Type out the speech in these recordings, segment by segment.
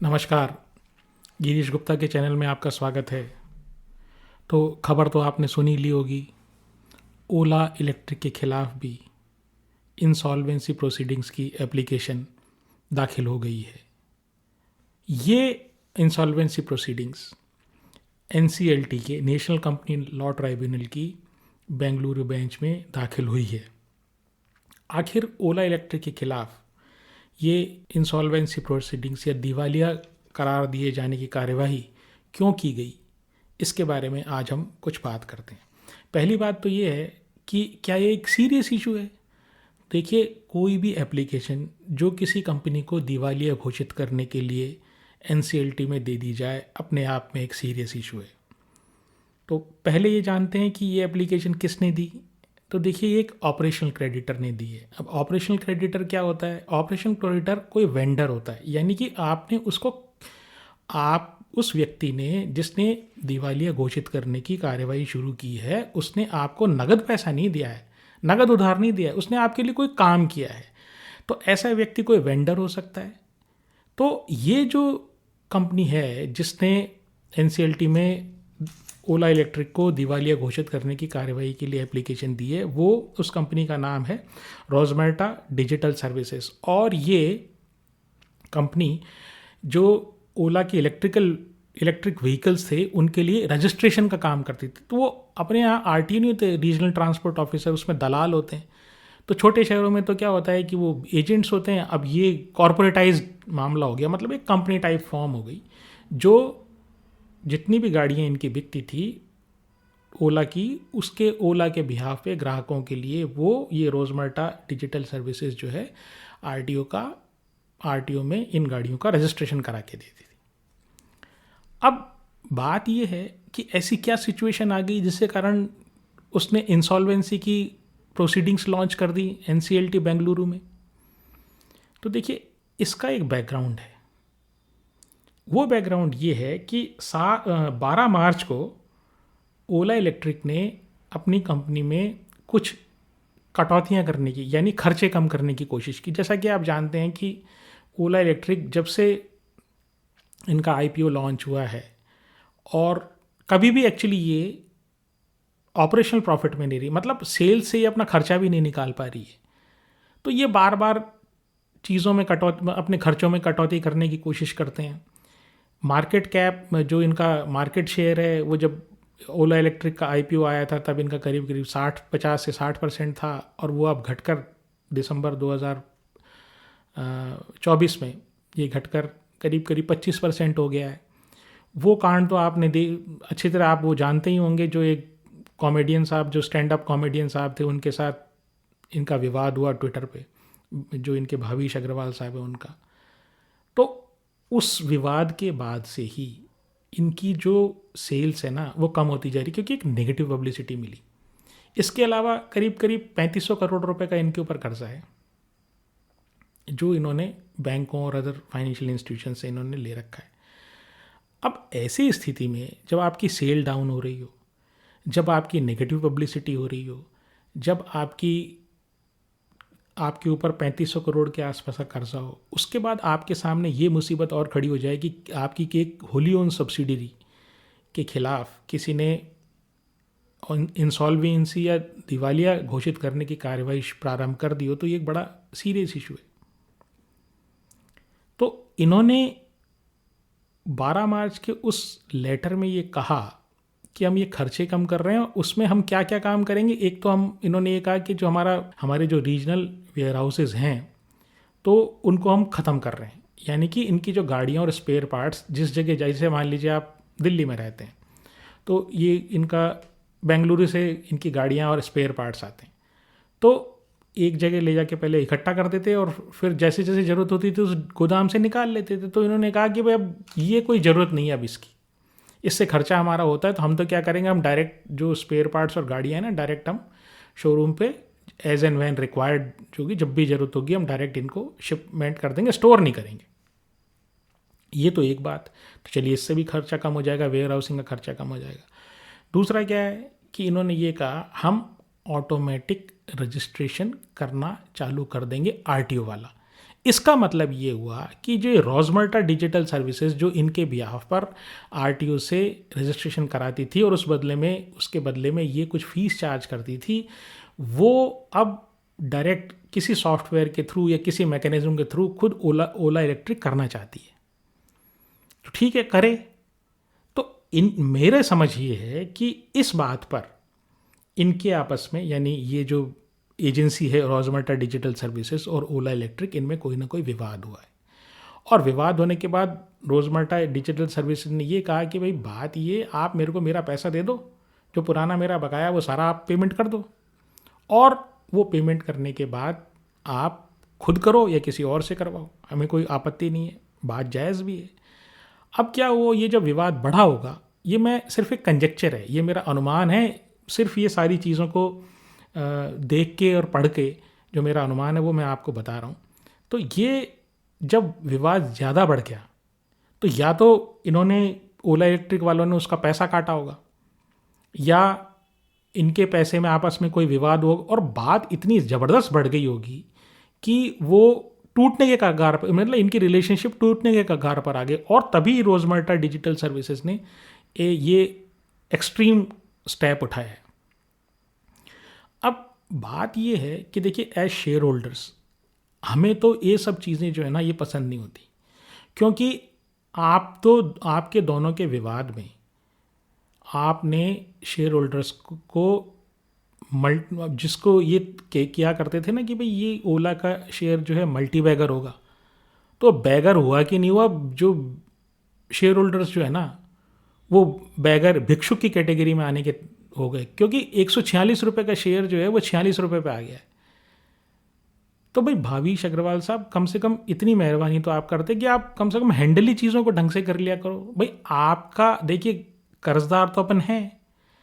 नमस्कार। गिरीश गुप्ता के चैनल में आपका स्वागत है। तो खबर तो आपने सुनी ली होगी, ओला इलेक्ट्रिक के खिलाफ भी इंसॉल्वेंसी प्रोसीडिंग्स की एप्लीकेशन दाखिल हो गई है। ये इंसॉल्वेंसी प्रोसीडिंग्स एनसीएलटी के नेशनल कंपनी लॉ ट्राइब्यूनल की बेंगलुरु बेंच में दाखिल हुई है। आखिर ओला इलेक्ट्रिक के खिलाफ ये इंसॉल्वेंसी प्रोसीडिंग्स या दिवालिया करार दिए जाने की कार्यवाही क्यों की गई, इसके बारे में आज हम कुछ बात करते हैं। पहली बात तो ये है कि क्या ये एक सीरियस इशू है। देखिए, कोई भी एप्लीकेशन जो किसी कंपनी को दिवालिया घोषित करने के लिए एनसीएलटी में दे दी जाए, अपने आप में एक सीरियस इशू है। तो पहले ये जानते हैं कि ये एप्लीकेशन किसने दी। तो देखिए, ये एक ऑपरेशनल क्रेडिटर ने दी है। अब ऑपरेशनल क्रेडिटर क्या होता है? ऑपरेशनल क्रेडिटर कोई वेंडर होता है, यानी कि आपने उसको, आप उस व्यक्ति ने जिसने दिवालिया घोषित करने की कार्यवाही शुरू की है, उसने आपको नगद पैसा नहीं दिया है, नगद उधार नहीं दिया है, उसने आपके लिए कोई काम किया है। तो ऐसा व्यक्ति कोई वेंडर हो सकता है। तो ये जो कंपनी है जिसने एनसीएलटी में ओला इलेक्ट्रिक को दिवालिया घोषित करने की कार्यवाही के लिए एप्लीकेशन दी है, वो उस कंपनी का नाम है रोजमेटा डिजिटल सर्विसेज। और ये कंपनी जो ओला की इलेक्ट्रिक व्हीकल्स थे उनके लिए रजिस्ट्रेशन का काम करती थी। तो वो अपने यहाँ आरटीओ नहीं होते, रीजनल ट्रांसपोर्ट ऑफिसर, उसमें दलाल होते हैं। तो छोटे शहरों में तो क्या होता है कि वो एजेंट्स होते हैं। अब ये कॉरपोरेटाइज मामला हो गया, मतलब एक कंपनी टाइप फॉर्म हो गई, जो जितनी भी गाड़ियाँ इनकी बिकती थी ओला की, उसके ओला के बिहाफ पे ग्राहकों के लिए वो ये रोजमर्टा डिजिटल सर्विसेज जो है आरटीओ में इन गाड़ियों का रजिस्ट्रेशन करा के देती थी। अब बात ये है कि ऐसी क्या सिचुएशन आ गई जिसके कारण उसने इंसॉल्वेंसी की प्रोसीडिंग्स लॉन्च कर दी एनसीएलटी बेंगलुरु में। तो देखिए, इसका एक बैकग्राउंड है। वो बैकग्राउंड ये है कि 12 मार्च को ओला इलेक्ट्रिक ने अपनी कंपनी में कुछ कटौतियां करने की, यानी खर्चे कम करने की कोशिश की। जैसा कि आप जानते हैं कि ओला इलेक्ट्रिक जब से इनका आईपीओ लॉन्च हुआ है, और कभी भी एक्चुअली ये ऑपरेशनल प्रॉफिट में नहीं रही, मतलब सेल्स से ये अपना खर्चा भी नहीं निकाल पा रही है। तो ये बार बार चीज़ों में कटौती, अपने खर्चों में कटौती करने की कोशिश करते हैं। मार्केट कैप, जो इनका मार्केट शेयर है, वो जब ओला इलेक्ट्रिक का आईपीओ आया था तब इनका करीब करीब 50 से 60% था, और वो अब घटकर दिसंबर 2024 में ये घटकर करीब करीब 25% हो गया है। वो कांड तो आपने अच्छी तरह आप वो जानते ही होंगे, जो एक कॉमेडियन साहब, जो स्टैंड अप कॉमेडियन साहब थे, उनके साथ इनका विवाद हुआ ट्विटर पे, जो इनके भावेश अग्रवाल साहब है उनका। तो उस विवाद के बाद से ही इनकी जो सेल्स है ना, वो कम होती जा रही, क्योंकि एक नेगेटिव पब्लिसिटी मिली। इसके अलावा करीब करीब 3500 करोड़ रुपए का इनके ऊपर कर्जा है, जो इन्होंने बैंकों और अदर फाइनेंशियल इंस्टीट्यूशन से इन्होंने ले रखा है। अब ऐसी स्थिति में जब आपकी सेल डाउन हो रही हो, जब आपकी नेगेटिव पब्लिसिटी हो रही हो, जब आपके ऊपर 3500 करोड़ के आसपास का कर्जा हो, उसके बाद आपके सामने ये मुसीबत और खड़ी हो जाएगी कि आपकी एक होली ओन सब्सिडरी के खिलाफ किसी ने इंसॉल्वेंसी या दिवालिया घोषित करने की कार्यवाही प्रारंभ कर दी हो, तो ये एक बड़ा सीरियस इशू है। तो इन्होंने 12 मार्च के उस लेटर में ये कहा कि हम ये खर्चे कम कर रहे हैं, उसमें हम क्या क्या काम करेंगे। एक तो इन्होंने ये कहा कि जो हमारे जो रीजनल वेयर हाउसेज हैं, तो उनको हम ख़त्म कर रहे हैं। यानी कि इनकी जो गाड़ियाँ और स्पेयर पार्ट्स, जिस जगह, जैसे मान लीजिए आप दिल्ली में रहते हैं, तो ये इनका बेंगलुरु से इनकी गाड़ियाँ और स्पेयर पार्ट्स आते हैं, तो एक जगह ले जाके पहले इकट्ठा कर देते और फिर जैसे जैसे ज़रूरत होती थी उस गोदाम से निकाल लेते थे। तो इन्होंने कहा कि भाई अब ये कोई ज़रूरत नहीं है अब इसकी, इससे खर्चा हमारा होता है, तो हम तो क्या करेंगे, हम डायरेक्ट जो स्पेयर पार्ट्स और गाड़ियाँ हैं ना, डायरेक्ट हम शोरूम पे एज एंड वैन रिक्वायर्ड, जो कि जब भी ज़रूरत होगी हम डायरेक्ट इनको शिपमेंट कर देंगे, स्टोर नहीं करेंगे। ये तो एक बात। तो चलिए, इससे भी खर्चा कम हो जाएगा, वेयर हाउसिंग का खर्चा कम हो जाएगा। दूसरा क्या है कि इन्होंने ये कहा हम ऑटोमेटिक रजिस्ट्रेशन करना चालू कर देंगे, आरटीओ वाला। इसका मतलब ये हुआ कि जो रोजमर्टा डिजिटल सर्विसेज जो इनके बिहाफ पर आरटीओ से रजिस्ट्रेशन कराती थी और उसके बदले में ये कुछ फीस चार्ज करती थी, वो अब डायरेक्ट किसी सॉफ्टवेयर के थ्रू या किसी मैकेनिज्म के थ्रू खुद ओला इलेक्ट्रिक करना चाहती है। तो ठीक है, करे। तो मेरे समझ ये है कि इस बात पर इनके आपस में, यानी ये जो एजेंसी है रोजमर्टा डिजिटल सर्विसेज और ओला इलेक्ट्रिक, इनमें कोई ना कोई विवाद हुआ है। और विवाद होने के बाद रोजमर्टा डिजिटल सर्विसेज ने ये कहा कि भाई बात ये, आप मेरे को मेरा पैसा दे दो, जो पुराना मेरा बकाया वो सारा आप पेमेंट कर दो, और वो पेमेंट करने के बाद आप खुद करो या किसी और से करवाओ, हमें कोई आपत्ति नहीं है, बात जायज़ भी है। अब क्या वो ये जब विवाद बढ़ा होगा, ये मैं सिर्फ एक कंजेक्चर है, ये मेरा अनुमान है, सिर्फ ये सारी चीज़ों को देख के और पढ़ के जो मेरा अनुमान है वो मैं आपको बता रहा हूँ। तो ये जब विवाद ज़्यादा बढ़ गया तो या तो इन्होंने, ओला इलेक्ट्रिक वालों ने उसका पैसा काटा होगा, या इनके पैसे में आपस में कोई विवाद होगा, और बात इतनी ज़बरदस्त बढ़ गई होगी कि वो टूटने के कगार पर, मतलब इनकी रिलेशनशिप टूटने के कगार पर आ गए, और तभी रोजमर्टा डिजिटल सर्विसेज ने ये एक्सट्रीम स्टेप उठाया है। अब बात ये है कि देखिए, एज शेयर होल्डर्स हमें तो ये सब चीज़ें जो है ना ये पसंद नहीं होती, क्योंकि आपके दोनों के विवाद में आपने शेयर होल्डर्स को जिसको ये किया करते थे ना कि भाई ये ओला का शेयर जो है मल्टी बैगर होगा, तो बैगर हुआ कि नहीं हुआ, जो शेयर होल्डर्स जो है ना वो बैगर भिक्षुक की कैटेगरी में आने के हो गए, क्योंकि 146 रुपये का शेयर जो है वो 46 रुपये पे आ गया है। तो भाई भावेश अग्रवाल साहब, कम से कम इतनी मेहरबानी तो आप करते कि आप कम से कम हैंडली चीज़ों को ढंग से कर लिया करो। भाई आपका देखिए, कर्जदार तो अपन हैं,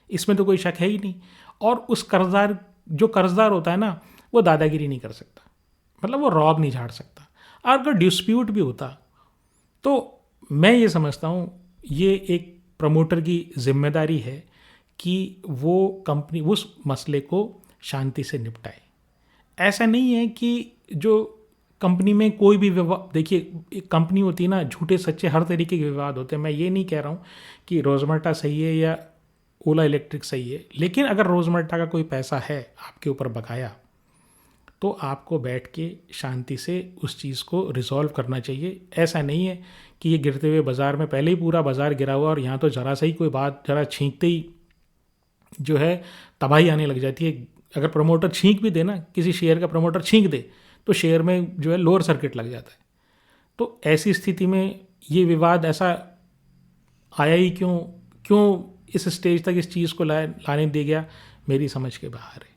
इसमें तो कोई शक है ही नहीं, और उस जो कर्जदार होता है ना वो दादागिरी नहीं कर सकता, मतलब वो रौब नहीं झाड़ सकता। और अगर डिस्प्यूट भी होता तो मैं ये समझता हूँ ये एक प्रमोटर की जिम्मेदारी है कि वो कंपनी उस मसले को शांति से निपटाए। ऐसा नहीं है कि जो कंपनी में कोई भी विवाद, देखिए एक कंपनी होती है ना, झूठे सच्चे हर तरीके के विवाद होते हैं। मैं ये नहीं कह रहा हूँ कि रोजमर्टा सही है या ओला इलेक्ट्रिक सही है, लेकिन अगर रोजमर्टा का कोई पैसा है आपके ऊपर बकाया, तो आपको बैठ के शांति से उस चीज़ को रिजॉल्व करना चाहिए। ऐसा नहीं है कि ये गिरते हुए बाज़ार में, पहले ही पूरा बाज़ार गिरा हुआ और यहाँ तो ज़रा सा ही कोई बात, ज़रा छींकते ही जो है तबाही आने लग जाती है। अगर प्रमोटर छींक भी दे ना, किसी शेयर का प्रमोटर छींक दे, तो शेयर में जो है लोअर सर्किट लग जाता है। तो ऐसी स्थिति में ये विवाद ऐसा आया ही क्यों इस स्टेज तक इस चीज़ को लाने दे गया, मेरी समझ के बाहर है।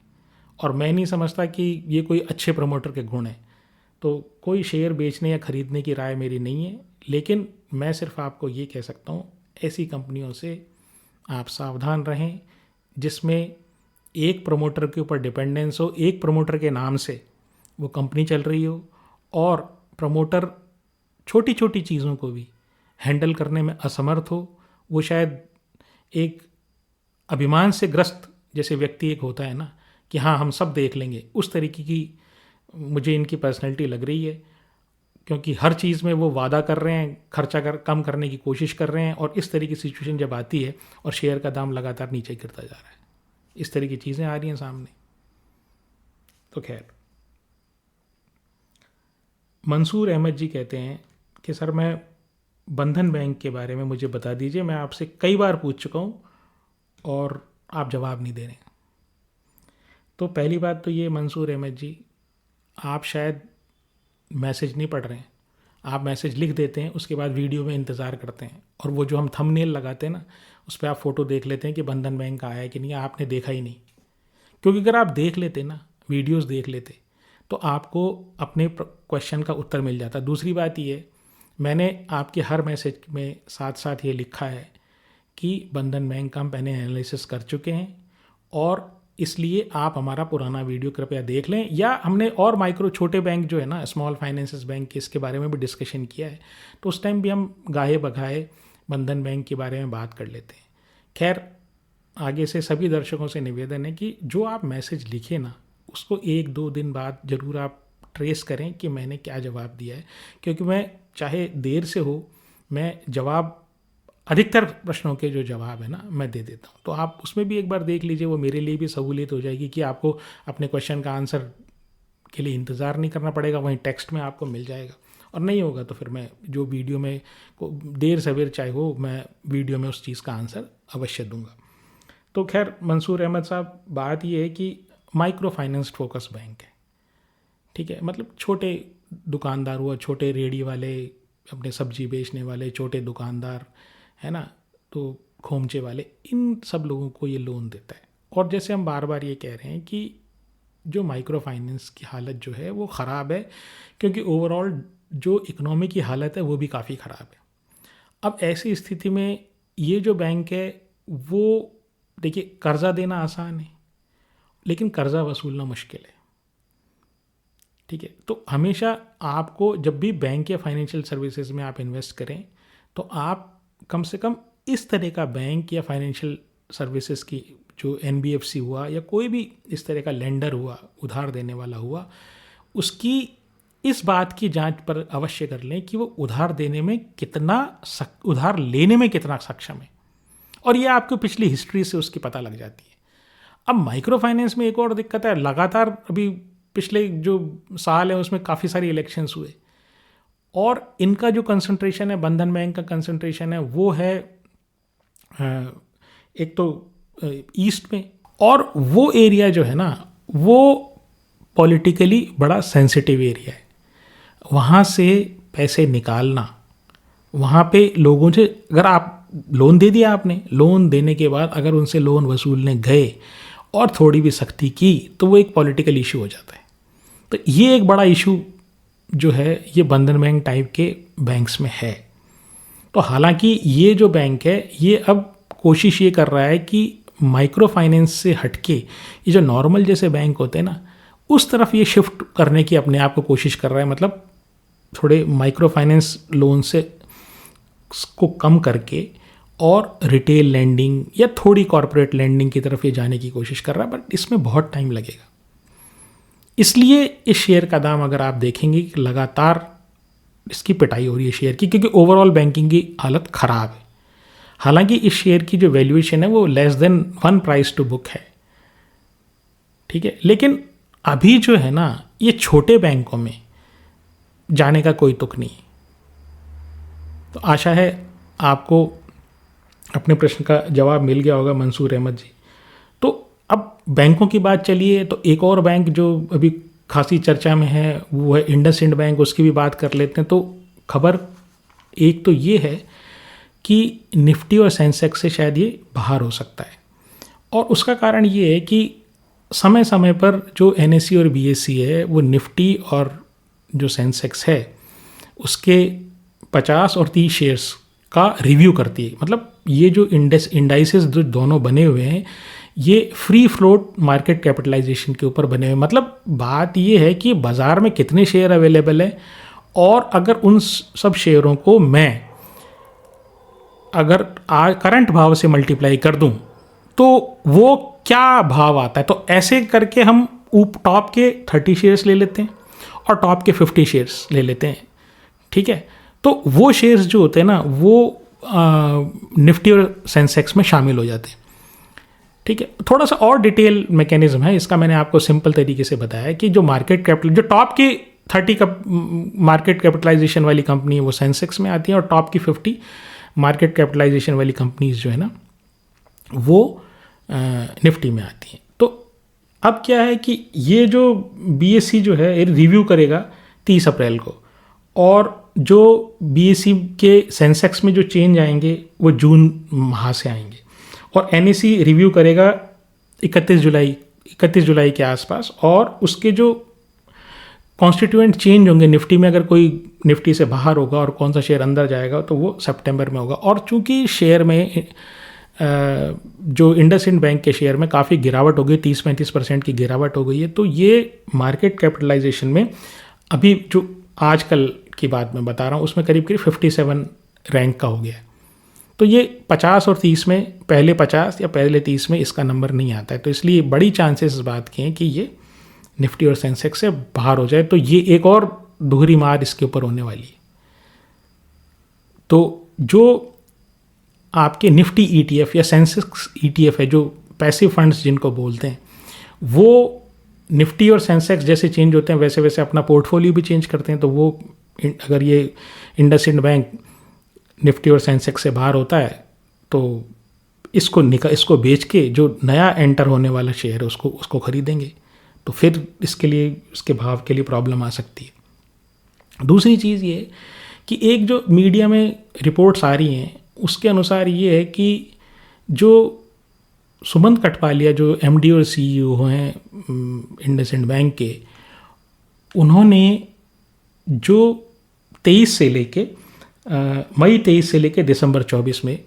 और मैं नहीं समझता कि ये कोई अच्छे प्रमोटर के गुण हैं। तो कोई शेयर बेचने या ख़रीदने की राय मेरी नहीं है, लेकिन मैं सिर्फ आपको ये कह सकता हूँ, ऐसी कंपनियों से आप सावधान रहें जिसमें एक प्रमोटर के ऊपर डिपेंडेंस हो, एक प्रमोटर के नाम से वो कंपनी चल रही हो, और प्रमोटर छोटी छोटी चीज़ों को भी हैंडल करने में असमर्थ हो। वो शायद एक अभिमान से ग्रस्त जैसे व्यक्ति एक होता है ना, कि हाँ हम सब देख लेंगे, उस तरीके की मुझे इनकी पर्सनैलिटी लग रही है। क्योंकि हर चीज़ में वो वादा कर रहे हैं, खर्चा कम करने की कोशिश कर रहे हैं, और इस तरह की सिचुएशन जब आती है और शेयर का दाम लगातार नीचे गिरता जा रहा है, इस तरह की चीज़ें आ रही हैं सामने। तो खैर, मंसूर अहमद जी कहते हैं कि सर मैं बंधन बैंक के बारे में मुझे बता दीजिए, मैं आपसे कई बार पूछ चुका हूँ और आप जवाब नहीं दे रहे। तो पहली बात तो ये मंसूर अहमद जी, आप शायद मैसेज नहीं पढ़ रहे हैं। आप मैसेज लिख देते हैं, उसके बाद वीडियो में इंतज़ार करते हैं, और वो जो हम थंबनेल लगाते हैं ना, उस पर आप फ़ोटो देख लेते हैं कि बंधन बैंक का आया है कि नहीं, आपने देखा ही नहीं। क्योंकि अगर आप देख लेते ना, वीडियोस देख लेते, तो आपको अपने क्वेश्चन का उत्तर मिल जाता। दूसरी बात ये, मैंने आपके हर मैसेज में साथ साथ ये लिखा है कि बंधन बैंक का हम पहले एनालिसिस कर चुके हैं, और इसलिए आप हमारा पुराना वीडियो कृपया देख लें। या हमने और माइक्रो छोटे बैंक जो है ना, स्मॉल फाइनेंसेस बैंक के, इसके बारे में भी डिस्कशन किया है, तो उस टाइम भी हम गाहे बगाहे बंधन बैंक के बारे में बात कर लेते हैं। खैर, आगे से सभी दर्शकों से निवेदन है कि जो आप मैसेज लिखे ना, उसको 1-2 दिन बाद ज़रूर आप ट्रेस करें कि मैंने क्या जवाब दिया है, क्योंकि मैं चाहे देर से हो, मैं जवाब अधिकतर प्रश्नों के जो जवाब है ना मैं दे देता हूँ। तो आप उसमें भी एक बार देख लीजिए, वो मेरे लिए भी सहूलियत हो जाएगी कि आपको अपने क्वेश्चन का आंसर के लिए इंतज़ार नहीं करना पड़ेगा, वहीं टेक्स्ट में आपको मिल जाएगा। और नहीं होगा तो फिर मैं जो वीडियो में देर सवेर चाहे हो, मैं वीडियो में उस चीज़ का आंसर अवश्य दूंगा। तो खैर मंसूर अहमद साहब, बात ये है कि माइक्रो फाइनेंस फोकस बैंक है, ठीक है। मतलब छोटे दुकानदार हुआ, छोटे रेडी वाले, अपने सब्जी बेचने वाले छोटे दुकानदार, है ना, तो खोमचे वाले, इन सब लोगों को ये लोन देता है। और जैसे हम बार बार ये कह रहे हैं कि जो माइक्रो फाइनेंस की हालत जो है वो ख़राब है, क्योंकि ओवरऑल जो इकोनॉमी की हालत है वो भी काफ़ी ख़राब है। अब ऐसी स्थिति में ये जो बैंक है वो, देखिए, कर्ज़ा देना आसान है लेकिन कर्ज़ा वसूलना मुश्किल है, ठीक है। तो हमेशा आपको जब भी बैंक या फाइनेंशियल सर्विसेज में आप इन्वेस्ट करें तो आप कम से कम इस तरह का बैंक या फाइनेंशियल सर्विसेज की, जो NBFC हुआ या कोई भी इस तरह का लेंडर हुआ, उधार देने वाला हुआ, उसकी इस बात की जांच पर अवश्य कर लें कि वो उधार देने में कितना उधार लेने में कितना सक्षम है, और ये आपको पिछली हिस्ट्री से उसकी पता लग जाती है। अब माइक्रो फाइनेंस में एक और दिक्कत है, लगातार अभी पिछले जो साल है उसमें काफ़ी सारी इलेक्शंस हुए, और इनका जो कंसंट्रेशन है, बंधन बैंक का कंसंट्रेशन है, वो है एक तो ईस्ट में, और वो एरिया जो है ना वो पॉलिटिकली बड़ा सेंसिटिव एरिया है। वहाँ से पैसे निकालना, वहाँ पे लोगों से, अगर आप लोन दे दिया, आपने लोन देने के बाद अगर उनसे लोन वसूलने गए और थोड़ी भी सख्ती की तो वो एक पॉलिटिकल इशू हो जाता है। तो ये एक बड़ा इशू जो है ये बंधन बैंक टाइप के बैंक्स में है। तो हालांकि ये जो बैंक है ये अब कोशिश ये कर रहा है कि माइक्रो फाइनेंस से हटके ये जो नॉर्मल जैसे बैंक होते हैं ना, उस तरफ ये शिफ्ट करने की अपने आप को कोशिश कर रहा है। मतलब थोड़े माइक्रो फाइनेंस लोन से को कम करके और रिटेल लेंडिंग या थोड़ी कॉरपोरेट लेंडिंग की तरफ ये जाने की कोशिश कर रहा है, बट इसमें बहुत टाइम लगेगा। इसलिए इस शेयर का दाम अगर आप देखेंगे कि लगातार इसकी पिटाई हो रही है शेयर की, क्योंकि ओवरऑल बैंकिंग की हालत ख़राब है। हालांकि इस शेयर की जो वैल्यूएशन है वो less than 1 price to book है, ठीक है। लेकिन अभी जो है ना ये छोटे बैंकों में जाने का कोई तुक नहीं है। तो आशा है आपको अपने प्रश्न का जवाब मिल गया होगा मंसूर अहमद जी। तो अब बैंकों की बात चलिए, तो एक और बैंक जो अभी खासी चर्चा में है वो है इंडसइंड बैंक, उसकी भी बात कर लेते हैं। तो खबर एक तो ये है कि निफ्टी और सेंसेक्स से शायद ये बाहर हो सकता है, और उसका कारण ये है कि समय समय पर जो NSE और BSE है वो निफ्टी और जो सेंसेक्स है उसके 50 और 30 शेयर्स का रिव्यू करती है। मतलब ये जो इंडाइसेस जो दोनों बने हुए हैं ये फ्री फ्लोट मार्केट कैपिटलाइजेशन के ऊपर बने हुए हैं। मतलब बात ये है कि बाज़ार में कितने शेयर अवेलेबल है, और अगर उन सब शेयरों को मैं अगर करंट भाव से मल्टीप्लाई कर दूं तो वो क्या भाव आता है। तो ऐसे करके हम टॉप के 30 शेयर्स ले लेते हैं और टॉप के 50 शेयर्स ले लेते हैं, ठीक है। तो वो शेयर्स जो होते हैं ना वो निफ्टी और सेंसेक्स में शामिल हो जाते हैं, ठीक है। थोड़ा सा और डिटेल मैकेनिज्म है इसका, मैंने आपको सिंपल तरीके से बताया कि जो मार्केट कैपिटल, जो टॉप की 30 का मार्केट कैपिटलाइजेशन वाली कंपनी है वो सेंसेक्स में आती है, और टॉप की 50 मार्केट कैपिटलाइजेशन वाली कंपनीज जो है ना वो निफ्टी में आती हैं। तो अब क्या है कि ये जो BSE जो है रिव्यू करेगा 30 अप्रैल को, और जो BSE के सेंसेक्स में जो चेंज आएंगे वो जून माह से आएंगे, और NSE रिव्यू करेगा 31 जुलाई के आसपास, और उसके जो कॉन्स्टिट्यूएंट चेंज होंगे निफ्टी में, अगर कोई निफ्टी से बाहर होगा और कौन सा शेयर अंदर जाएगा तो वो सितंबर में होगा। और चूंकि शेयर में जो इंडसइंड बैंक के शेयर में काफ़ी गिरावट हो गई, 30-35% की गिरावट हो गई है, तो ये मार्केट कैपिटलाइजेशन में अभी जो आजकल की बात मैं बता रहा हूँ उसमें करीब 57 रैंक का हो गया है। तो ये 50 और 30 में, पहले 50 या पहले 30 में इसका नंबर नहीं आता है, तो इसलिए बड़ी चांसेस इस बात के हैं कि ये निफ्टी और सेंसेक्स से बाहर हो जाए तो ये एक और दोहरी मार इसके ऊपर होने वाली है। तो जो आपके निफ्टी ईटीएफ या सेंसेक्स ईटीएफ है, जो पैसिव फंड्स जिनको बोलते हैं, वो निफ्टी और सेंसेक्स जैसे चेंज होते हैं वैसे वैसे अपना पोर्टफोलियो भी चेंज करते हैं। तो वो अगर ये इंडसइंड बैंक निफ्टी और सेंसेक्स से बाहर होता है तो इसको बेच के जो नया एंटर होने वाला शेयर है उसको खरीदेंगे, तो फिर इसके भाव के लिए प्रॉब्लम आ सकती है। दूसरी चीज़ ये कि एक जो मीडिया में रिपोर्ट्स आ रही हैं उसके अनुसार ये है कि जो सुमंत कठपालिया जो एमडी और सीईओ हैं इंडसइंड बैंक के, उन्होंने जो 23 से लेके मई 23 से लेके दिसंबर 24 में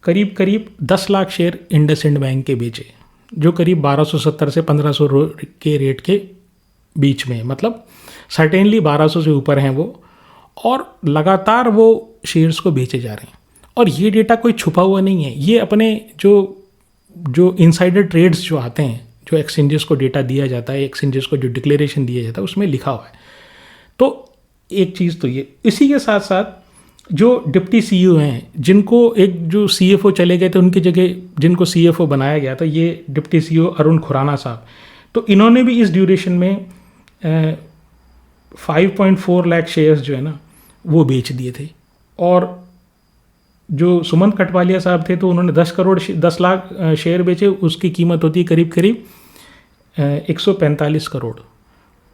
करीब करीब 10 लाख शेयर इंडसइंड बैंक के बेचे, जो करीब 1270 से 1500 के रेट के बीच में, मतलब सर्टेनली 1200 से ऊपर हैं वो, और लगातार वो शेयर्स को बेचे जा रहे हैं। और ये डेटा कोई छुपा हुआ नहीं है, ये अपने जो इनसाइडर ट्रेड्स जो आते हैं, जो एक्सचेंजेस को डेटा दिया जाता है, एक्सचेंजेस को जो डिक्लेरेशन दिया जाता है, उसमें लिखा हुआ है। तो एक चीज़ तो ये, इसी के साथ साथ जो डिप्टी सीईओ हैं, जिनको एक जो सीएफओ चले गए थे उनकी जगह जिनको सीएफओ बनाया गया था, ये डिप्टी सीईओ अरुण खुराना साहब, तो इन्होंने भी इस ड्यूरेशन में 5.4 लाख शेयर्स जो है ना वो बेच दिए थे। और जो सुमंत कठपालिया साहब थे तो उन्होंने 10 लाख शेयर बेचे, उसकी कीमत होती है करीब करीब 145 करोड़।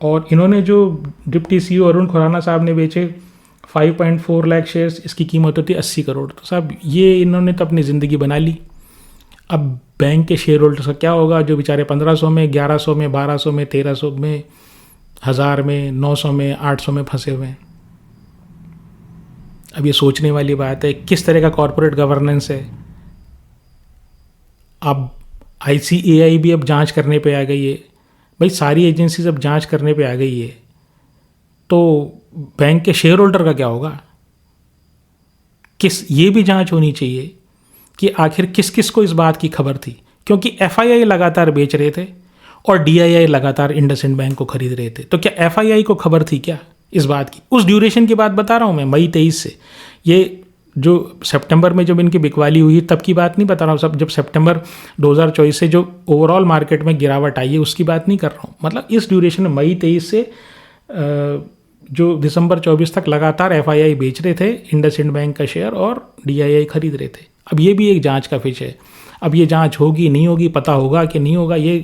और इन्होंने जो डिप्टी सीईओ अरुण खुराना साहब ने बेचे 5.4 लाख शेयर्स, इसकी कीमत होती है 80 करोड़। तो साहब ये इन्होंने तो अपनी ज़िंदगी बना ली। अब बैंक के शेयर होल्डर्स का क्या होगा, जो बेचारे 1500 में, 1100 में, 1200 में, 1300 में, 1000 में, 900 में, 800 में फंसे हुए हैं। अब ये सोचने वाली बात है किस तरह का कॉरपोरेट गवर्नेंस है। अब ICAI भी अब जांच करने पे आ गई है, भाई सारी एजेंसीज अब जांच करने पे आ गई है, तो बैंक के शेयर होल्डर का क्या होगा? ये भी जांच होनी चाहिए कि आखिर किस किस को इस बात की खबर थी, क्योंकि FII लगातार बेच रहे थे और DII लगातार इंडसइंड बैंक को खरीद रहे थे। तो क्या FII को खबर थी क्या इस बात की? उस ड्यूरेशन की बात बता रहा हूँ मैं, मई 23 से, ये जो सितंबर में जब इनकी बिकवाली हुई तब की बात नहीं बता रहा हूँ, सब जब सितंबर 2024 से जो ओवरऑल मार्केट में गिरावट आई है उसकी बात नहीं कर रहा हूँ। मतलब इस ड्यूरेशन में मई 23 से जो दिसंबर 24 तक लगातार FII बेच रहे थे इंडसइंड बैंक का शेयर और DII खरीद रहे थे। अब ये भी एक जांच का विषय है। अब ये जांच होगी नहीं होगी, पता होगा कि नहीं होगा, ये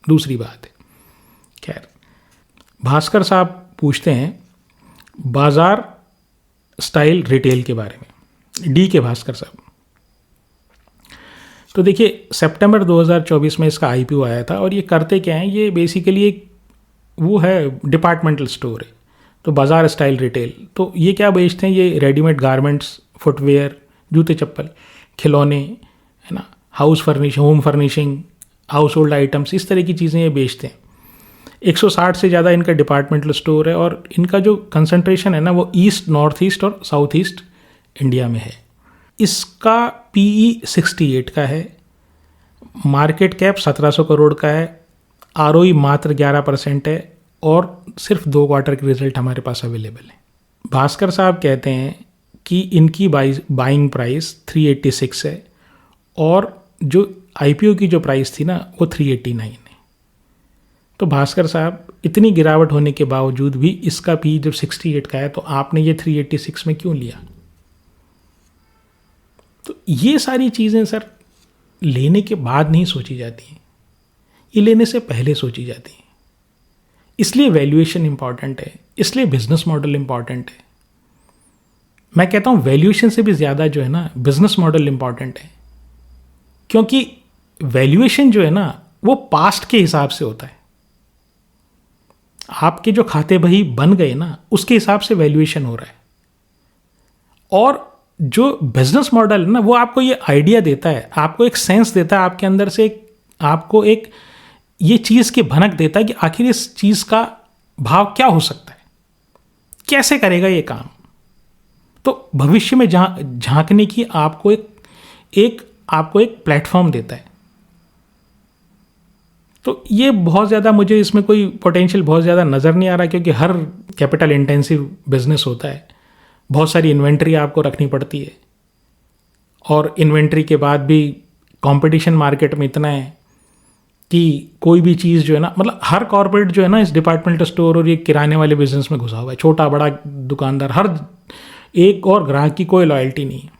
दूसरी बात है। खैर, भास्कर साहब पूछते हैं बाजार स्टाइल रिटेल के बारे में, डी के भास्कर साहब। तो देखिए सितंबर 2024 में इसका IPO आया था और ये करते क्या हैं, ये बेसिकली एक वो है डिपार्टमेंटल स्टोर है। तो बाजार स्टाइल रिटेल, तो ये क्या बेचते हैं, ये रेडीमेड गारमेंट्स, फुटवेयर, जूते चप्पल, खिलौने, है ना, home furnishing, house hold items, इस तरह की चीज़ें ये बेचते हैं। 160 से ज़्यादा इनका डिपार्टमेंटल स्टोर है और इनका जो कंसंट्रेशन है ना वो ईस्ट, नॉर्थ ईस्ट और साउथ ईस्ट इंडिया में है। इसका PE 68 का है, मार्केट कैप 1700 करोड़ का है, ROE मात्र 11% है और सिर्फ 2 क्वार्टर के रिजल्ट हमारे पास अवेलेबल है। भास्कर साहब कहते हैं कि इनकी बाइंग प्राइस 386 है और जो IPO की जो प्राइस थी ना वो 389 है। तो भास्कर साहब, इतनी गिरावट होने के बावजूद भी इसका PE जब 68 का है तो आपने ये 386 में क्यों लिया? तो ये सारी चीज़ें सर लेने के बाद नहीं सोची जाती हैं, ये लेने से पहले सोची जाती हैं। इसलिए वैल्यूएशन इंपॉर्टेंट है, इसलिए बिजनेस मॉडल इंपॉर्टेंट है। मैं कहता हूँ वैल्यूएशन से भी ज़्यादा जो है ना बिजनेस मॉडल इंपॉर्टेंट है, क्योंकि वैल्यूएशन जो है ना वो पास्ट के हिसाब से होता है। आपके जो खाते बही बन गए ना उसके हिसाब से वैल्यूएशन हो रहा है, और जो बिजनेस मॉडल है ना वो आपको ये आइडिया देता है, आपको एक सेंस देता है, आपके अंदर से आपको एक ये चीज़ की भनक देता है कि आखिर इस चीज़ का भाव क्या हो सकता है, कैसे करेगा ये काम। तो भविष्य में झांकने की आपको एक प्लेटफॉर्म देता है। तो ये बहुत ज़्यादा मुझे इसमें कोई पोटेंशियल बहुत ज़्यादा नज़र नहीं आ रहा, क्योंकि हर कैपिटल इंटेंसिव बिजनेस होता है, बहुत सारी इन्वेंट्री आपको रखनी पड़ती है, और इन्वेंट्री के बाद भी कंपटीशन मार्केट में इतना है कि कोई भी चीज़ जो है ना, मतलब हर कॉर्पोरेट जो है ना इस डिपार्टमेंटल स्टोर और ये किराने वाले बिजनेस में घुसा हुआ है, छोटा बड़ा दुकानदार, हर एक और ग्राहक की कोई लॉयल्टी नहीं है।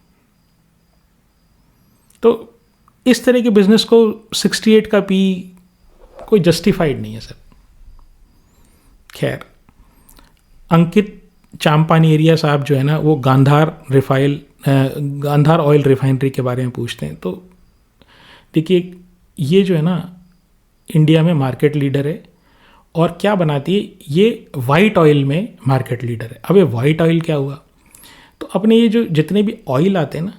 तो इस तरह के बिजनेस को 68 का पी कोई जस्टिफाइड नहीं है सर। खैर, अंकित चांपानी एरिया साहब जो है ना वो गांधार ऑयल रिफाइनरी के बारे में पूछते हैं। तो देखिए, ये जो है ना इंडिया में मार्केट लीडर है, और क्या बनाती है, ये वाइट ऑयल में मार्केट लीडर है। अब ये वाइट ऑयल क्या हुआ, तो अपने ये जो जितने भी ऑयल आते हैं ना,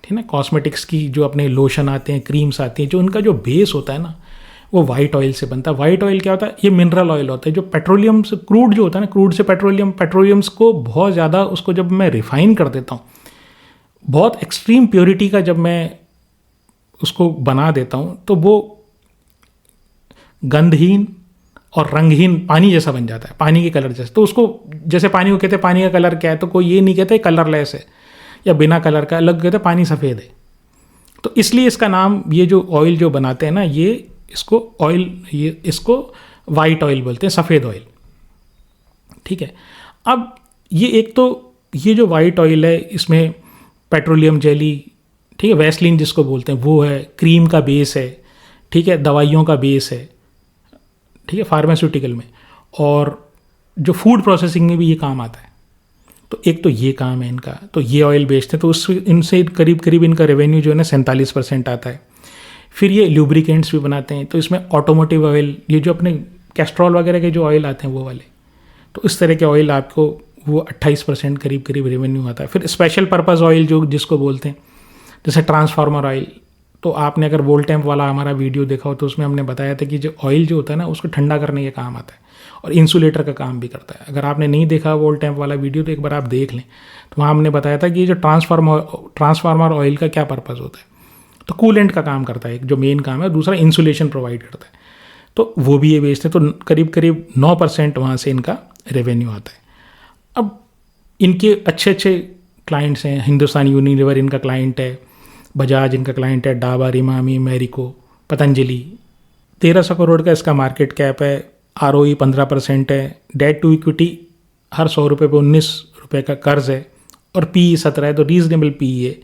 ठीक है ना, कॉस्मेटिक्स की जो अपने लोशन आते हैं, क्रीम्स आती हैं, जो उनका जो बेस होता है ना वो वाइट ऑयल से बनता है। वाइट ऑयल क्या होता है, ये मिनरल ऑयल होता है, जो पेट्रोलियम से क्रूड जो होता है ना, क्रूड से पेट्रोलियम्स को बहुत ज़्यादा, उसको जब मैं रिफाइन कर देता हूँ, बहुत एक्सट्रीम प्योरिटी का जब मैं उसको बना देता हूँ, तो वो गंधहीन और रंगहीन पानी जैसा बन जाता है, पानी के कलर जैसा। तो उसको, जैसे पानी को कहते हैं पानी का कलर क्या है, तो कोई ये नहीं कहते कलरलेस है या बिना कलर का, अलग कहते हैं पानी सफ़ेद है। तो इसलिए इसका नाम, ये जो ऑयल जो बनाते हैं ना, ये इसको वाइट ऑयल बोलते हैं, सफ़ेद ऑयल। ठीक है। अब ये एक तो ये जो वाइट ऑयल है, इसमें पेट्रोलियम जेली, ठीक है, वैसलीन जिसको बोलते हैं वो है, क्रीम का बेस है, ठीक है, दवाइयों का बेस है, ठीक है, फार्मास्यूटिकल में, और जो फूड प्रोसेसिंग में भी ये काम आता है। तो एक तो ये काम है इनका, तो ये ऑयल बेचते हैं, तो उससे इनसे करीब करीब इनका रेवेन्यू जो है ना 47% आता है। फिर ये लुब्रिकेंट्स भी बनाते हैं, तो इसमें ऑटोमोटिव ऑयल, ये जो अपने कैस्ट्रॉल वगैरह के जो ऑयल आते हैं वो वाले, तो इस तरह के ऑयल आपको वो 28% करीब करीब रेवेन्यू आता है। फिर स्पेशल पर्पज़ ऑयल जो जिसको बोलते हैं, जैसे ट्रांसफार्मर ऑयल, तो आपने अगर वोल्टेम्प वाला हमारा वीडियो देखा हो तो उसमें हमने बताया था कि जो ऑयल जो होता है ना उसको ठंडा करने के काम आता है, और इंसुलेटर का काम भी करता है। अगर आपने नहीं देखा वोल्टेम्प वाला वीडियो तो एक बार आप देख लें, तो वहाँ हमने बताया था कि ये जो ट्रांसफार्मर ऑयल का क्या पर्पज़ होता है। तो कूलेंट का काम करता है, एक जो मेन काम है, दूसरा इंसुलेशन प्रोवाइड करता है। तो वो भी ये बेचते हैं, तो करीब करीब 9% वहाँ से इनका रेवेन्यू आता है। अब इनके अच्छे अच्छे क्लाइंट्स हैं, हिंदुस्तान यूनिलीवर इनका क्लाइंट है, बजाज इनका क्लाइंट है, डाबर, इमामी, मैरिको, पतंजलि। 1300 करोड़ का इसका मार्केट कैप है, ROE 15% है, डेट टू इक्विटी हर 100 रुपये पे 19 रुपये का कर्ज है, और PE 17 है, तो रीजनेबल PE है।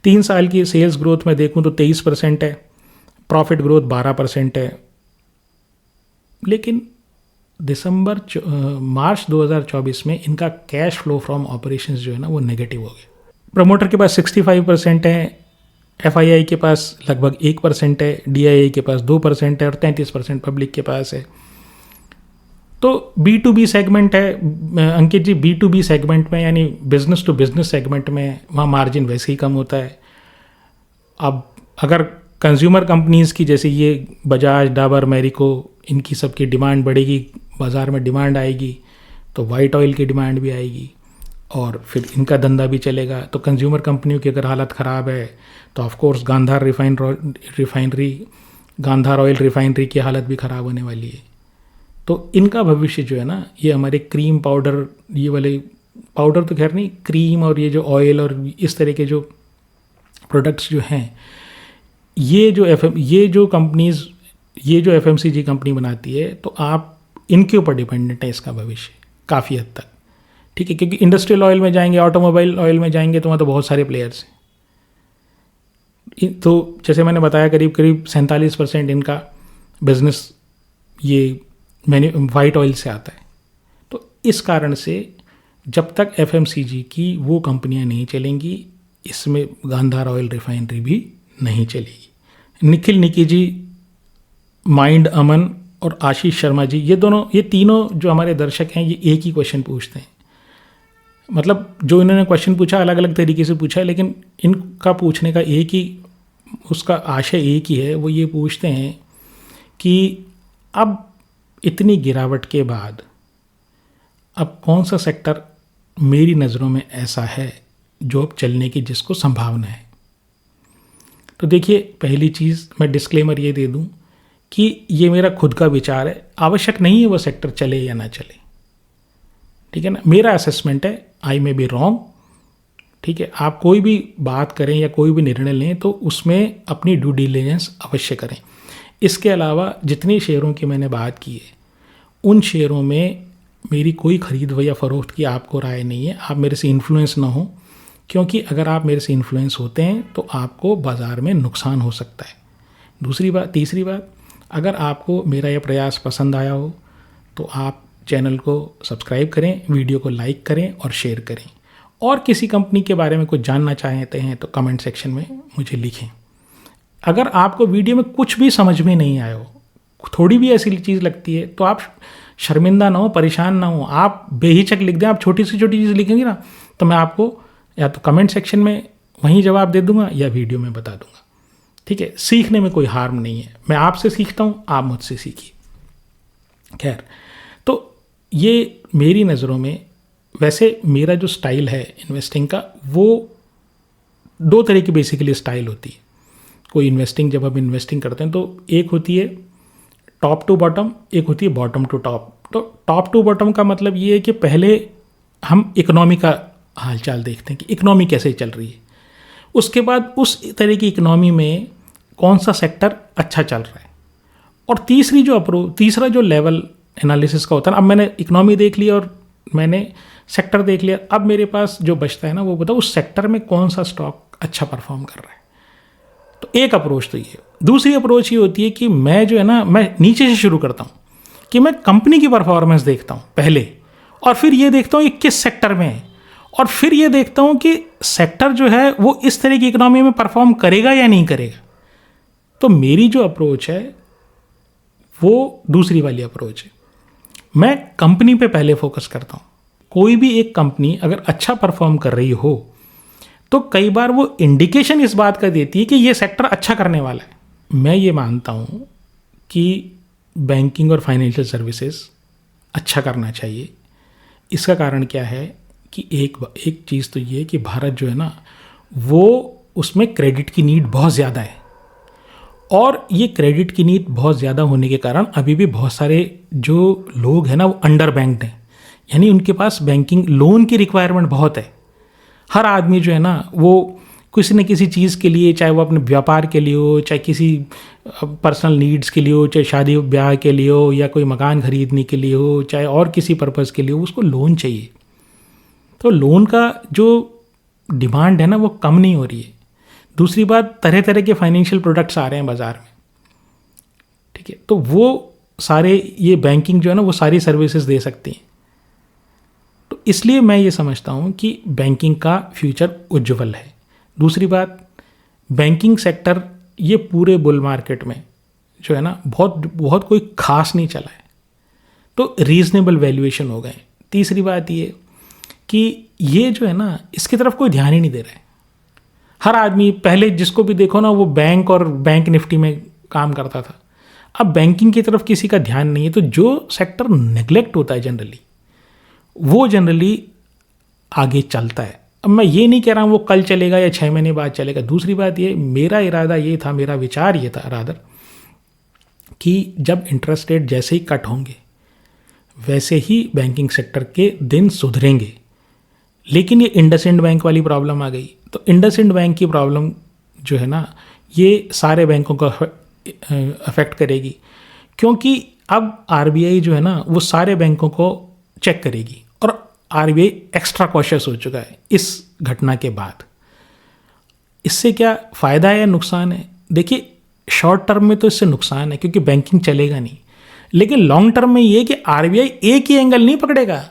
3 साल की सेल्स ग्रोथ में देखूं तो 23% है, प्रॉफिट ग्रोथ 12% है। लेकिन मार्च 2024 में इनका कैश फ्लो फ्रॉम ऑपरेशंस जो है ना वो नेगेटिव हो गया। प्रमोटर के पास 65% है, FII के पास लगभग 1% है, DII के पास 2% है, और 33% पब्लिक के पास है। तो B2B सेगमेंट है अंकित जी, B2B सेगमेंट में यानी बिजनेस टू बिजनेस सेगमेंट में वहाँ मार्जिन वैसे ही कम होता है। अब अगर कंज्यूमर कंपनीज़ की जैसे ये बजाज, डाबर, मैरिको, इनकी सबकी डिमांड बढ़ेगी, बाज़ार में डिमांड आएगी, तो वाइट ऑयल की डिमांड भी आएगी, और फिर इनका धंधा भी चलेगा। तो कंज्यूमर कंपनियों की अगर हालत ख़राब है तो ऑफकोर्स गांधार ऑयल रिफाइनरी की हालत भी ख़राब होने वाली है। तो इनका भविष्य जो है ना, ये हमारे क्रीम पाउडर, ये वाले पाउडर तो खैर नहीं, क्रीम और ये जो ऑयल और इस तरह के जो प्रोडक्ट्स जो हैं, ये जो FMCG कंपनी बनाती है, तो आप इनके ऊपर डिपेंडेंट है इसका भविष्य काफ़ी हद तक। ठीक है, क्योंकि इंडस्ट्रियल ऑयल में जाएंगे, ऑटोमोबाइल ऑयल में जाएंगे, तो वहाँ तो बहुत सारे प्लेयर्स हैं। तो जैसे मैंने बताया करीब करीब 47% इनका बिजनेस ये वाइट ऑयल से आता है। तो इस कारण से जब तक FMCG की वो कंपनियां नहीं चलेंगी, इसमें गांधार ऑयल रिफाइनरी भी नहीं चलेगी। निखिल निकी जी, माइंड अमन और आशीष शर्मा जी, ये तीनों जो हमारे दर्शक हैं, ये एक ही क्वेश्चन पूछते हैं। मतलब जो इन्होंने क्वेश्चन पूछा अलग अलग तरीके से पूछा है, लेकिन इनका पूछने का एक ही, उसका आशय एक ही है। वो ये पूछते हैं कि अब इतनी गिरावट के बाद अब कौन सा सेक्टर मेरी नज़रों में ऐसा है जो अब चलने की जिसको संभावना है। तो देखिए, पहली चीज़ मैं डिस्क्लेमर ये दे दूं कि ये मेरा खुद का विचार है, आवश्यक नहीं है वो सेक्टर चले या ना चले, ठीक है ना। मेरा असेसमेंट है, आई मे बी रॉन्ग, ठीक है। आप कोई भी बात करें या कोई भी निर्णय लें तो उसमें अपनी ड्यू डिलिजेंस अवश्य करें। इसके अलावा जितने शेयरों की मैंने बात की है उन शेयरों में मेरी कोई खरीद या फरोख्त की आपको राय नहीं है। आप मेरे से इन्फ्लुएंस ना हो, क्योंकि अगर आप मेरे से इन्फ्लुएंस होते हैं तो आपको बाज़ार में नुकसान हो सकता है। तीसरी बात, अगर आपको मेरा यह प्रयास पसंद आया हो तो आप चैनल को सब्सक्राइब करें, वीडियो को लाइक करें और शेयर करें। और किसी कंपनी के बारे में कुछ जानना चाहते हैं तो कमेंट सेक्शन में मुझे लिखें। अगर आपको वीडियो में कुछ भी समझ में नहीं आया हो, थोड़ी भी ऐसी चीज़ लगती है, तो आप शर्मिंदा ना हो, परेशान ना हो, आप बेहिचक लिख दें। आप छोटी से छोटी चीज़ लिखेंगे ना तो मैं आपको या तो कमेंट सेक्शन में वहीं जवाब दे दूंगा या वीडियो में बता दूंगा, ठीक है। सीखने में कोई हार्म नहीं है, मैं आपसे सीखता हूँ, आप मुझसे सीखिए। खैर, तो ये मेरी नज़रों में, वैसे मेरा जो स्टाइल है इन्वेस्टिंग का, वो दो तरह की बेसिकली स्टाइल होती है। कोई इन्वेस्टिंग, जब हम इन्वेस्टिंग करते हैं तो एक होती है टॉप टू बॉटम, एक होती है बॉटम टू टॉप। तो टॉप टू बॉटम का मतलब ये है कि पहले हम इकोनॉमी का हालचाल देखते हैं कि इकोनॉमी कैसे चल रही है, उसके बाद उस तरह की इकोनॉमी में कौन सा सेक्टर अच्छा चल रहा है, और तीसरा जो लेवल एनालिसिस का होता है ना। अब मैंने इकोनॉमी देख लिया और मैंने सेक्टर देख लिया, अब मेरे पास जो बचता है ना वो बताओ उस सेक्टर में कौन सा स्टॉक अच्छा परफॉर्म कर रहा है। तो एक अप्रोच तो ये। दूसरी अप्रोच ये होती है कि मैं जो है ना, मैं नीचे से शुरू करता हूँ कि मैं कंपनी की परफॉर्मेंस देखता हूँ पहले, और फिर ये देखता हूँ कि किस सेक्टर में है, और फिर ये देखता हूँ कि सेक्टर जो है वो इस तरह की इकोनॉमी में परफॉर्म करेगा या नहीं करेगा। तो मेरी जो अप्रोच है वो दूसरी वाली अप्रोच है। मैं कंपनी पे पहले फोकस करता हूँ। कोई भी एक कंपनी अगर अच्छा परफॉर्म कर रही हो तो कई बार वो इंडिकेशन इस बात का देती है कि ये सेक्टर अच्छा करने वाला है। मैं ये मानता हूँ कि बैंकिंग और फाइनेंशियल सर्विसेज अच्छा करना चाहिए। इसका कारण क्या है कि एक चीज़ तो ये है कि भारत जो है ना, वो उसमें क्रेडिट की नीड बहुत ज़्यादा है, और ये क्रेडिट की नीड बहुत ज़्यादा होने के कारण अभी भी बहुत सारे जो लोग हैं ना वो अंडर बैंक्ड हैं, यानी उनके पास बैंकिंग लोन की रिक्वायरमेंट बहुत है। हर आदमी जो है ना वो किसी न किसी चीज़ के लिए, चाहे वो अपने व्यापार के लिए हो, चाहे किसी पर्सनल नीड्स के लिए हो, चाहे शादी ब्याह के लिए हो, या कोई मकान खरीदने के लिए हो, चाहे और किसी पर्पज़ के लिए हो, उसको लोन चाहिए। तो लोन का जो डिमांड है ना वो कम नहीं हो रही है। दूसरी बात, तरह तरह के फाइनेंशियल प्रोडक्ट्स आ रहे हैं बाज़ार में, ठीक है। तो वो सारे, ये बैंकिंग जो है ना वो सारी सर्विसेज दे सकती हैं। तो इसलिए मैं ये समझता हूँ कि बैंकिंग का फ्यूचर उज्ज्वल है। दूसरी बात, बैंकिंग सेक्टर ये पूरे बुल मार्केट में जो है ना बहुत कोई खास नहीं चला है, तो रीजनेबल वैल्यूएशन हो गए। तीसरी बात ये कि ये जो है ना इसकी तरफ कोई ध्यान ही नहीं दे रहा है। हर आदमी पहले जिसको भी देखो ना वो बैंक और बैंक निफ्टी में काम करता था, अब बैंकिंग की तरफ किसी का ध्यान नहीं है। तो जो सेक्टर नेग्लेक्ट होता है जनरली, वो जनरली आगे चलता है। अब मैं ये नहीं कह रहा हूँ वो कल चलेगा या 6 महीने बाद चलेगा। दूसरी बात ये, मेरा इरादा ये था, मेरा विचार ये था रादर, कि जब इंटरेस्ट रेट जैसे ही कट होंगे वैसे ही बैंकिंग सेक्टर के दिन सुधरेंगे। लेकिन ये इंडसइंड बैंक वाली प्रॉब्लम आ गई। तो इंडसइंड बैंक की प्रॉब्लम जो है ना ये सारे बैंकों को अफेक्ट करेगी, क्योंकि अब आरबीआई जो है ना वो सारे बैंकों को चेक करेगी, और आरबीआई एक्स्ट्रा कॉशियस हो चुका है इस घटना के बाद। इससे क्या फ़ायदा है या नुकसान है? देखिए, शॉर्ट टर्म में तो इससे नुकसान है क्योंकि बैंकिंग चलेगा नहीं, लेकिन लॉन्ग टर्म में ये कि आरबीआई एक ही एंगल नहीं पकड़ेगा।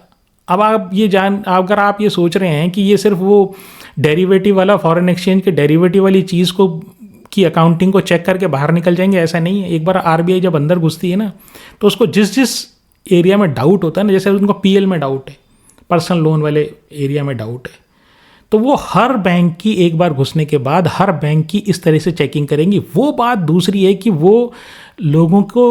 अब आप ये अगर आप ये सोच रहे हैं कि ये सिर्फ वो डेरिवेटिव वाला, फॉरेन एक्सचेंज के डेरिवेटिव वाली चीज़ को की अकाउंटिंग को चेक करके बाहर निकल जाएंगे, ऐसा नहीं है। एक बार आरबीआई जब अंदर घुसती है ना तो उसको जिस एरिया में डाउट होता है ना, जैसे उनको पीएल में डाउट है, पर्सनल लोन वाले एरिया में डाउट है, तो वो हर बैंक की एक बार घुसने के बाद हर बैंक की इस तरह से चेकिंग करेंगी। वो बात दूसरी है कि वो लोगों को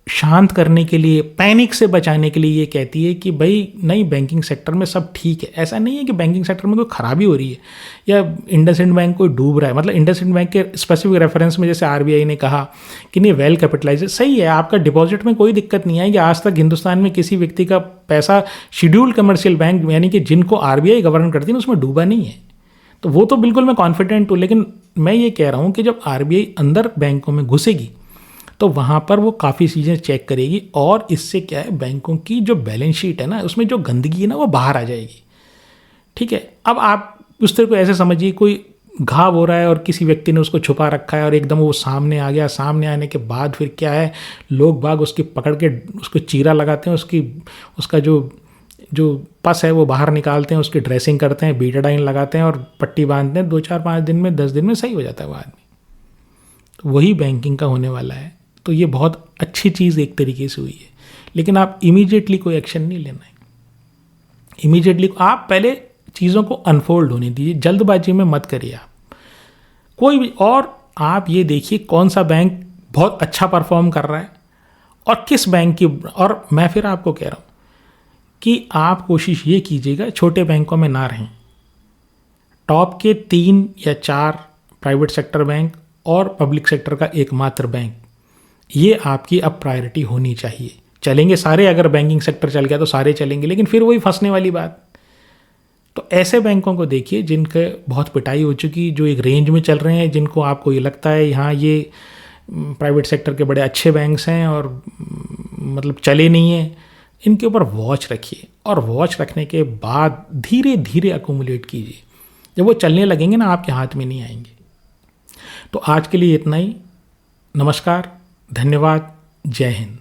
शांत करने के लिए, पैनिक से बचाने के लिए ये कहती है कि भाई नहीं, बैंकिंग सेक्टर में सब ठीक है। ऐसा नहीं है कि बैंकिंग सेक्टर में कोई खराबी हो रही है या इंडसइंड बैंक कोई डूब रहा है। मतलब इंडसइंड बैंक के स्पेसिफिक रेफरेंस में जैसे आरबीआई ने कहा कि नहीं, वेल कैपिटलाइज सही है, आपका डिपॉजिट में कोई दिक्कत नहीं आएगी। आज तक हिंदुस्तान में किसी व्यक्ति का पैसा शेड्यूल्ड कमर्शियल बैंक यानी कि जिनको आरबीआई गवर्न करती है उसमें डूबा नहीं है। तो वो तो बिल्कुल मैं कॉन्फिडेंट हूँ। लेकिन मैं ये कह रहा हूँ कि जब आरबीआई अंदर बैंकों में घुसेगी तो वहाँ पर वो काफ़ी चीज़ें चेक करेगी, और इससे क्या है, बैंकों की जो बैलेंस शीट है ना, उसमें जो गंदगी है ना, वो बाहर आ जाएगी। ठीक है, अब आप उस तरह को ऐसे समझिए, कोई घाव हो रहा है और किसी व्यक्ति ने उसको छुपा रखा है और एकदम वो सामने आ गया। सामने आने के बाद फिर क्या है, लोग बाग उसकी पकड़ के उसको चीरा लगाते हैं, उसका जो पस है वो बाहर निकालते हैं, उसकी ड्रेसिंग करते हैं, बीटाडाइन लगाते हैं और पट्टी बांधते हैं। 2-4-5 दिन में, 10 दिन में सही हो जाता है वो आदमी। तो वही बैंकिंग का होने वाला है। तो ये बहुत अच्छी चीज़ एक तरीके से हुई है, लेकिन आप इमीडिएटली कोई एक्शन नहीं लेना है। इमीडिएटली आप पहले चीज़ों को अनफोल्ड होने दीजिए, जल्दबाजी में मत करिए आप कोई भी। और आप ये देखिए कौन सा बैंक बहुत अच्छा परफॉर्म कर रहा है और किस बैंक की। और मैं फिर आपको कह रहा हूँ कि आप कोशिश ये कीजिएगा छोटे बैंकों में ना रहें। टॉप के 3 या 4 प्राइवेट सेक्टर बैंक और पब्लिक सेक्टर का एकमात्र बैंक, ये आपकी अब प्रायोरिटी होनी चाहिए। चलेंगे सारे, अगर बैंकिंग सेक्टर चल गया तो सारे चलेंगे, लेकिन फिर वही फंसने वाली बात। तो ऐसे बैंकों को देखिए जिनके बहुत पिटाई हो चुकी, जो एक रेंज में चल रहे हैं, जिनको आपको ये लगता है यहाँ ये प्राइवेट सेक्टर के बड़े अच्छे बैंक्स हैं और मतलब चले नहीं हैं, इनके ऊपर वॉच रखिए। और वॉच रखने के बाद धीरे धीरे अकोमुलेट कीजिए। जब वो चलने लगेंगे ना, आपके हाथ में नहीं आएंगे। तो आज के लिए इतना ही। नमस्कार, धन्यवाद, जय हिंद।